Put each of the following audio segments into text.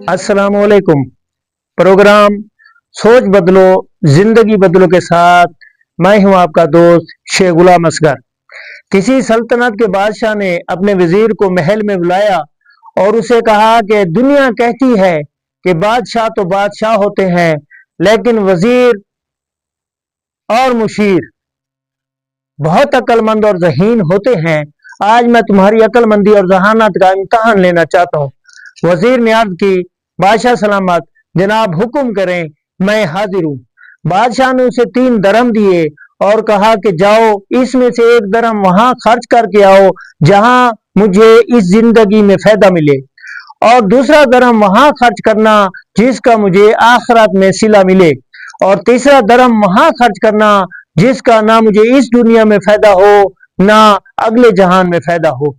अस्सलाम वालेकुम। प्रोग्राम सोच बदलो जिंदगी बदलो के साथ मैं हूं आपका दोस्त शेख गुलाम असगर। किसी सल्तनत के बादशाह ने अपने वजीर को महल में बुलाया और उसे कहा कि दुनिया कहती है कि बादशाह तो बादशाह होते हैं, लेकिन वजीर और मुशीर बहुत अक्लमंद और जहीन होते हैं। आज मैं तुम्हारी अक्लमंदी और जहानत का इम्तहान लेना चाहता हूँ। वजीर ने अर्ज की, बादशाह सलामत, जनाब हुक्म करें, मैं हाजिर हूँ। बादशाह ने उसे 3 दरम दिए और कहा कि जाओ, इसमें से 1 दरम वहां खर्च करके आओ जहां मुझे इस जिंदगी में फायदा मिले, और दूसरा दरम वहां खर्च करना जिसका मुझे आखिरत में सिला मिले, और तीसरा दरम वहां खर्च करना जिसका ना मुझे इस दुनिया में फायदा हो ना अगले जहान में फायदा हो।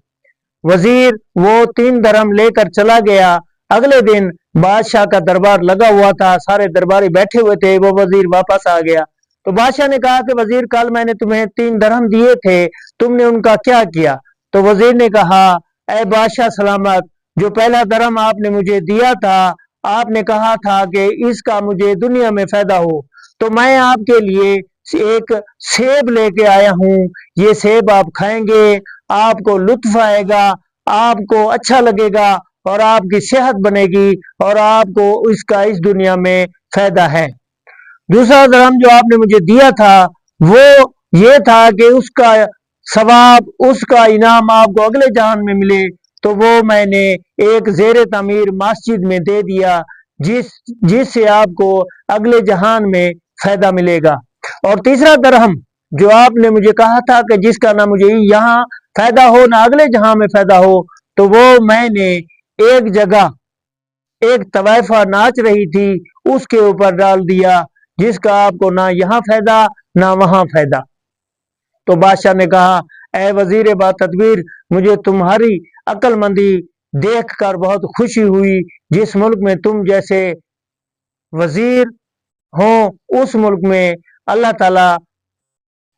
वजीर वो 3 दरम लेकर चला गया। अगले दिन बादशाह का दरबार लगा हुआ था, सारे दरबारी बैठे हुए थे। वो वजीर वापस आ गया तो बादशाह ने कहा कि वजीर, कल मैंने तुम्हें 3 दरम दिए थे, तुमने उनका क्या किया? तो वजीर ने कहा, ए बादशाह सलामत, जो पहला दरम आपने मुझे दिया था, आपने कहा था कि इसका मुझे दुनिया में फायदा हो, तो मैं आपके लिए एक सेब लेके आया हूँ। ये सेब आप खाएंगे, आपको लुत्फ आएगा, आपको अच्छा लगेगा और आपकी सेहत बनेगी और आपको इसका इस दुनिया में फायदा है। दूसरा दरम जो आपने मुझे दिया था वो ये था कि उसका सवाब, उसका इनाम आपको अगले जहान में मिले, तो वो मैंने एक जेर तमीर मस्जिद में दे दिया, जिससे आपको अगले जहान में फायदा मिलेगा। और तीसरा दरहम जो आपने मुझे कहा था कि जिसका ना मुझे यहाँ फायदा हो ना अगले जहां में फायदा हो, तो वो मैंने एक जगह एक तवायफा नाच रही थी उसके ऊपर डाल दिया, जिसका आपको ना यहाँ फायदा ना वहां फायदा। तो बादशाह ने कहा, ए वजीर बा तदबीर, मुझे तुम्हारी अक्लमंदी देखकर बहुत खुशी हुई। जिस मुल्क में तुम जैसे वजीर हो, उस मुल्क में अल्लाह ताला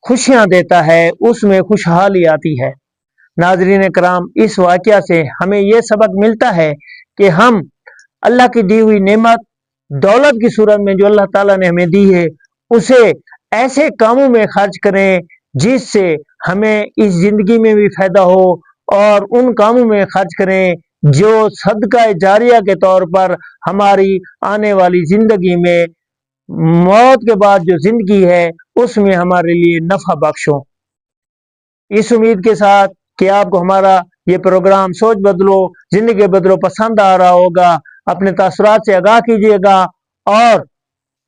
खुशियां देता है, उसमें खुशहाली आती है। नाजरीन कराम, इस वाकया से हमें यह सबक मिलता है कि हम अल्लाह की दी हुई नेमत दौलत की सूरत में जो अल्लाह ताला ने हमें दी है, उसे ऐसे कामों में खर्च करें जिससे हमें इस जिंदगी में भी फायदा हो, और उन कामों में खर्च करें जो सदका जारिया के तौर पर हमारी आने वाली जिंदगी में, मौत के बाद जो जिंदगी है, उसमें हमारे लिए नफा बख्श हो। इस उम्मीद के साथ कि आपको हमारा ये प्रोग्राम सोच बदलो जिंदगी बदलो पसंद आ रहा होगा, अपने तासुरात से आगाह कीजिएगा और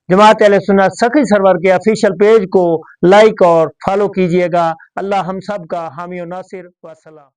जमात अहले सुन्नत सखी सरवर के ऑफिशियल पेज को लाइक और फॉलो कीजिएगा। अल्लाह हम सब का हामी और नासिर। वस्सलाम।